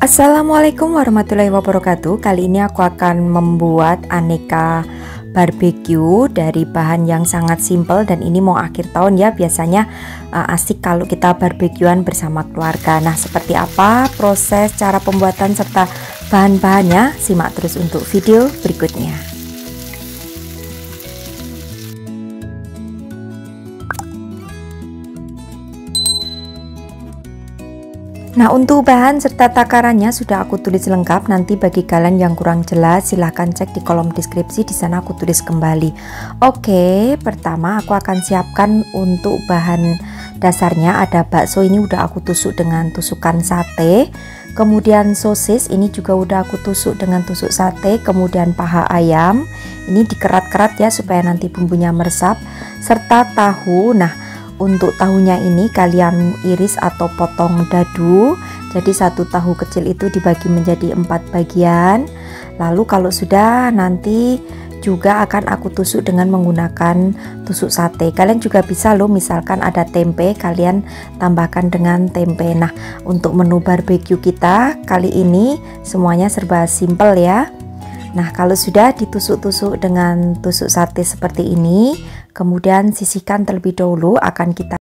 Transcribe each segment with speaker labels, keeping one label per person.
Speaker 1: Assalamualaikum warahmatullahi wabarakatuh. Kali ini aku akan membuat aneka barbeque dari bahan yang sangat simpel, dan ini mau akhir tahun ya, biasanya asik kalau kita barbekyuan bersama keluarga. Nah, seperti apa proses, cara pembuatan serta bahan-bahannya? Simak terus untuk video berikutnya. Nah, untuk bahan serta takarannya sudah aku tulis lengkap. Nanti bagi kalian yang kurang jelas silahkan cek di kolom deskripsi, di sana aku tulis kembali. Oke, pertama aku akan siapkan untuk bahan dasarnya. Ada bakso, ini udah aku tusuk dengan tusukan sate. Kemudian sosis, ini juga udah aku tusuk dengan tusuk sate. Kemudian paha ayam, ini dikerat-kerat ya supaya nanti bumbunya meresap. Serta tahu. Nah, untuk tahunya ini kalian iris atau potong dadu. Jadi satu tahu kecil itu dibagi menjadi 4 bagian. Lalu kalau sudah, nanti juga akan aku tusuk dengan menggunakan tusuk sate. Kalian juga bisa loh, misalkan ada tempe, kalian tambahkan dengan tempe. Nah, untuk menu barbeque kita kali ini semuanya serba simple ya. Nah, kalau sudah ditusuk-tusuk dengan tusuk sate seperti ini, kemudian sisihkan terlebih dahulu. Akan kita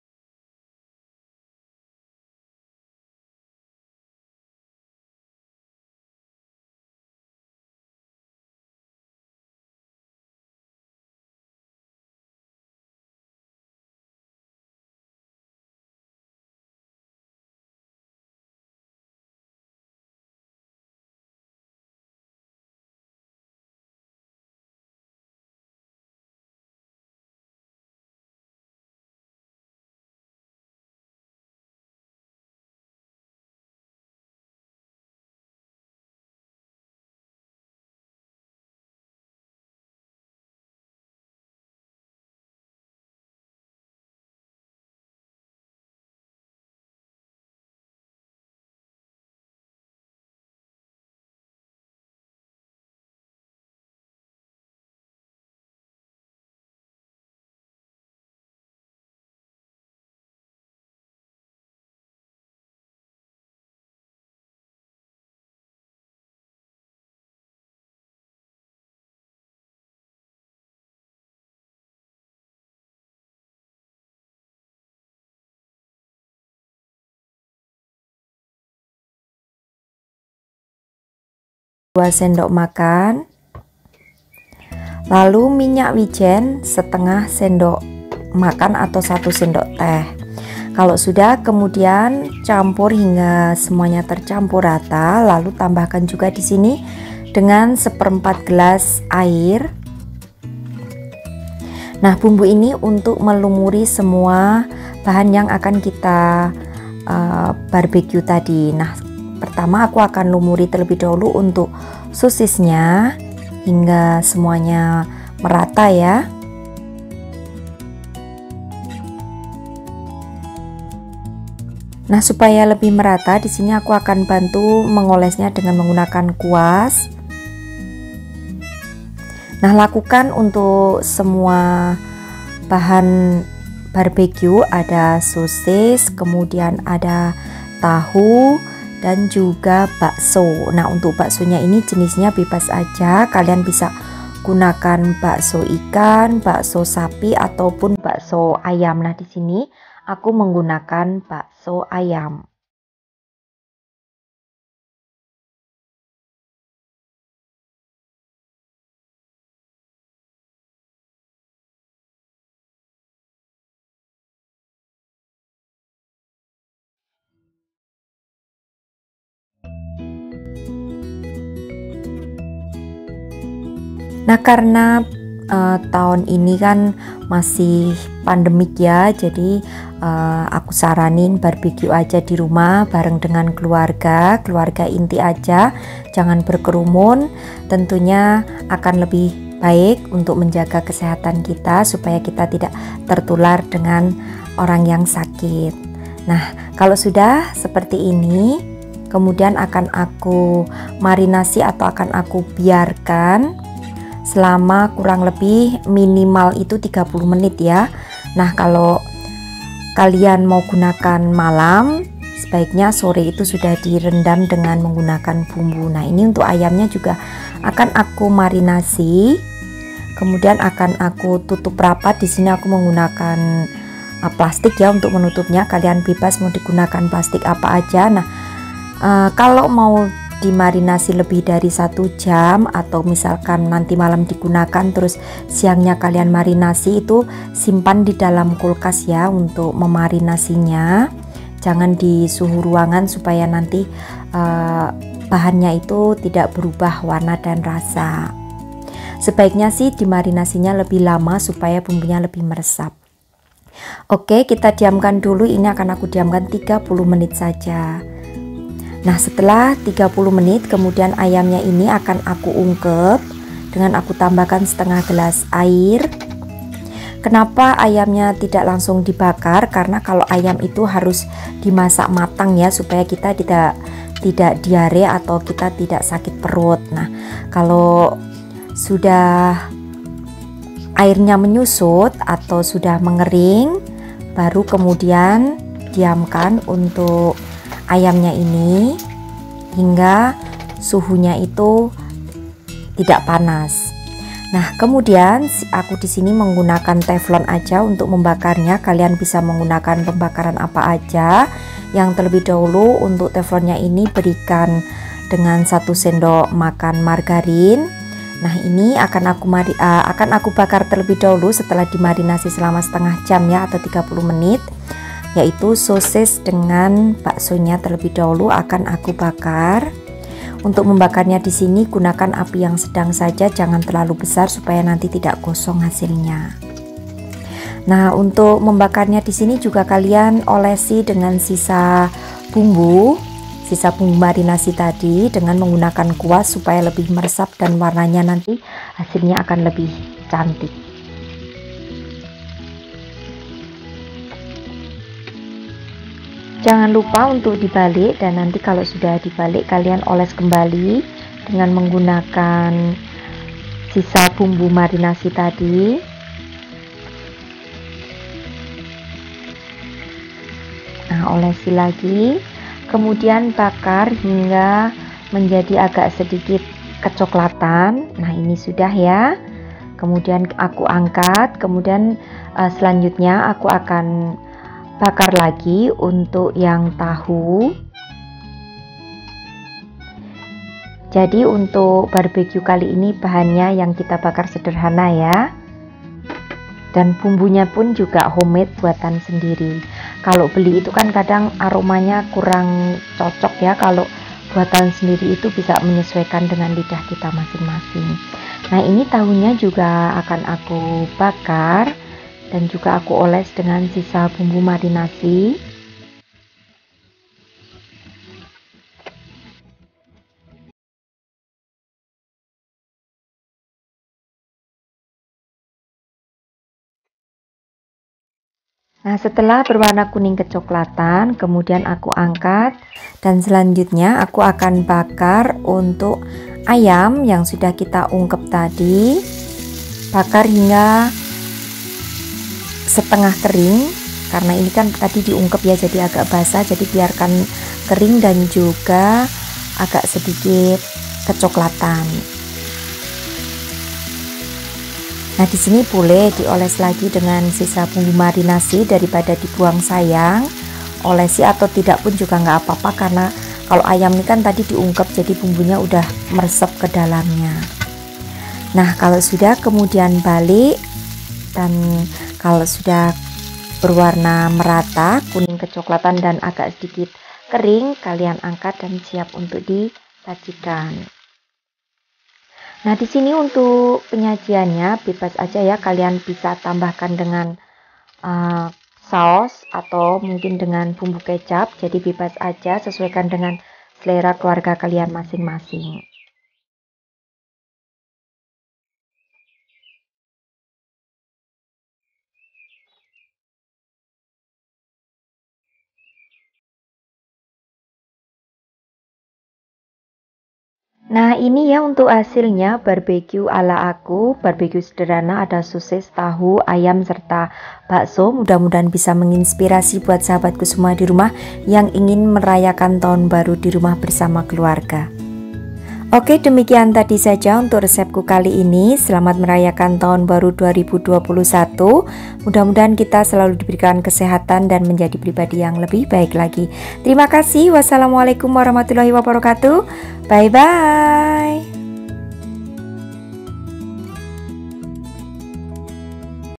Speaker 1: dua sendok makan, lalu minyak wijen setengah sendok makan atau 1 sendok teh. Kalau sudah, kemudian campur hingga semuanya tercampur rata. Lalu tambahkan juga di sini dengan 1/4 gelas air. Nah, bumbu ini untuk melumuri semua bahan yang akan kita barbeque tadi. Nah, pertama aku akan lumuri terlebih dahulu untuk sosisnya hingga semuanya merata ya. Nah, supaya lebih merata, di sini aku akan bantu mengolesnya dengan menggunakan kuas. Nah, lakukan untuk semua bahan barbeque, ada sosis, kemudian ada tahu dan juga bakso. Nah, untuk baksonya ini jenisnya bebas aja, kalian bisa gunakan bakso ikan, bakso sapi ataupun bakso ayam. Nah, di sini aku menggunakan bakso ayam. Nah, karena tahun ini kan masih pandemik ya, jadi aku saranin barbeque aja di rumah bareng dengan keluarga inti aja, jangan berkerumun. Tentunya akan lebih baik untuk menjaga kesehatan kita supaya kita tidak tertular dengan orang yang sakit. Nah, kalau sudah seperti ini, kemudian akan aku marinasi atau akan aku biarkan selama kurang lebih minimal itu 30 menit ya. Nah, kalau kalian mau gunakan malam, sebaiknya sore itu sudah direndam dengan menggunakan bumbu. Nah, ini untuk ayamnya juga akan aku marinasi. Kemudian akan aku tutup rapat. Di sini aku menggunakan plastik ya untuk menutupnya. Kalian bebas mau digunakan plastik apa aja. Nah, kalau mau dimarinasi lebih dari 1 jam atau misalkan nanti malam digunakan terus siangnya kalian marinasi, itu simpan di dalam kulkas ya untuk memarinasinya. Jangan di suhu ruangan supaya nanti bahannya itu tidak berubah warna dan rasa. Sebaiknya sih dimarinasinya lebih lama supaya bumbunya lebih meresap. Oke, kita diamkan dulu. Ini akan aku diamkan 30 menit saja. Nah, setelah 30 menit kemudian ayamnya ini akan aku ungkep dengan aku tambahkan setengah gelas air. Kenapa ayamnya tidak langsung dibakar? Karena kalau ayam itu harus dimasak matang ya, supaya kita tidak diare atau kita tidak sakit perut. Nah, kalau sudah airnya menyusut atau sudah mengering, baru kemudian diamkan untuk ayamnya ini hingga suhunya itu tidak panas. Nah, kemudian aku di sini menggunakan teflon aja untuk membakarnya. Kalian bisa menggunakan pembakaran apa aja. Yang terlebih dahulu untuk teflonnya ini berikan dengan 1 sendok makan margarin. Nah, ini akan aku bakar terlebih dahulu setelah dimarinasi selama setengah jam ya, atau 30 menit. Yaitu sosis dengan baksonya terlebih dahulu akan aku bakar. Untuk membakarnya di sini gunakan api yang sedang saja, jangan terlalu besar supaya nanti tidak gosong hasilnya. Nah, untuk membakarnya di sini juga kalian olesi dengan sisa bumbu marinasi tadi dengan menggunakan kuas supaya lebih meresap dan warnanya nanti hasilnya akan lebih cantik. Jangan lupa untuk dibalik, dan nanti kalau sudah dibalik kalian oles kembali dengan menggunakan sisa bumbu marinasi tadi. Nah, olesi lagi, kemudian bakar hingga menjadi agak sedikit kecoklatan. Nah, ini sudah ya. Kemudian aku angkat, kemudian selanjutnya aku akan bakar lagi untuk yang tahu. Jadi untuk barbeque kali ini bahannya yang kita bakar sederhana ya, dan bumbunya pun juga homemade buatan sendiri. Kalau beli itu kan kadang aromanya kurang cocok ya, kalau buatan sendiri itu bisa menyesuaikan dengan lidah kita masing-masing. Nah, ini tahunya juga akan aku bakar dan juga aku oles dengan sisa bumbu marinasi. Nah, setelah berwarna kuning kecoklatan, kemudian aku angkat dan selanjutnya aku akan bakar untuk ayam yang sudah kita ungkep tadi. Bakar hingga setengah kering, karena ini kan tadi diungkep ya, jadi agak basah, jadi biarkan kering dan juga agak sedikit kecoklatan. Nah, di sini boleh dioles lagi dengan sisa bumbu marinasi daripada dibuang sayang. Olesi atau tidak pun juga nggak apa-apa, karena kalau ayam ini kan tadi diungkep jadi bumbunya udah meresap ke dalamnya. Nah, kalau sudah kemudian balik, dan kalau sudah berwarna merata kuning kecoklatan dan agak sedikit kering, kalian angkat dan siap untuk disajikan. Nah, di sini untuk penyajiannya bebas aja ya, kalian bisa tambahkan dengan saus atau mungkin dengan bumbu kecap, jadi bebas aja, sesuaikan dengan selera keluarga kalian masing-masing. Nah ini ya untuk hasilnya barbeque ala aku, barbeque sederhana, ada sosis, tahu, ayam, serta bakso. Mudah-mudahan bisa menginspirasi buat sahabatku semua di rumah yang ingin merayakan tahun baru di rumah bersama keluarga. Oke, demikian tadi saja untuk resepku kali ini. Selamat merayakan tahun baru 2021. Mudah-mudahan kita selalu diberikan kesehatan dan menjadi pribadi yang lebih baik lagi. Terima kasih. Wassalamualaikum warahmatullahi wabarakatuh. Bye-bye.